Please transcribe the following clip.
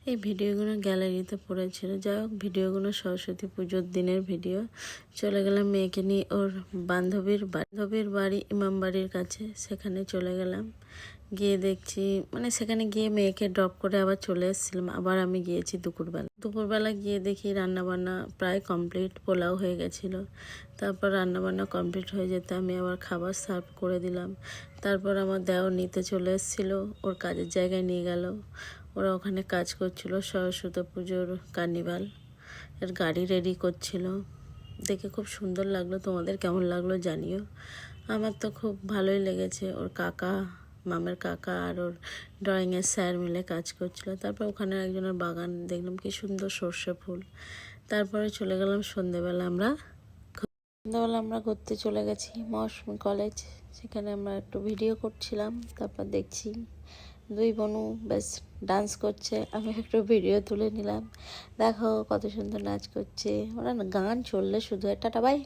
এই ভিডিওগুলো গ্যালারিতে পড়েছিল। যাই হোক, ভিডিওগুলো সরস্বতী পুজোর দিনের ভিডিও। চলে গেলাম মেয়েকে নিয়ে ওর বান্ধবীর বাড়ি ইমামবাড়ির কাছে, সেখানে চলে গেলাম। গিয়ে দেখছি সেখানে গিয়ে মেয়েকে ড্রপ করে আবার চলে এসেছিলাম। আবার আমি গিয়েছি দুপুরবেলা গিয়ে দেখি রান্নাবান্না প্রায় কমপ্লিট, পোলাও হয়ে গেছিলো। তারপর রান্নাবান্না কমপ্লিট হয়ে যেতে আমি আবার খাবার সার্ভ করে দিলাম। তারপর আমার দেওর নিতে চলে এসেছিলো, ওর কাজের জায়গায় নিয়ে গেল। ওরা ওখানে কাজ করছিল, সরস্বতী পুজোর কার্নিভাল এর গাড়ি রেডি করছিল। দেখে খুব সুন্দর লাগলো। তোমাদের কেমন লাগলো জানিও। আমার তো খুব ভালোই লেগেছে। ওর কাকা, মামের কাকা আর ওর ড্রয়িংয়ের স্যার মিলে কাজ করছিল। তারপর ওখানে একজনের বাগান দেখলাম, কি সুন্দর সর্ষে ফুল। তারপরে চলে গেলাম সন্ধেবেলা আমরা ঘুরতে চলে গেছি মৌসুমী কলেজ। সেখানে আমরা একটু ভিডিও করছিলাম। তারপর দেখছি দুই বোনু বেশ ডান্স করছে, আমি একটু ভিডিও তুলে নিলাম। দেখো কত সুন্দর নাচ করছে ওরা, গান চললে শুধু। Tata bye.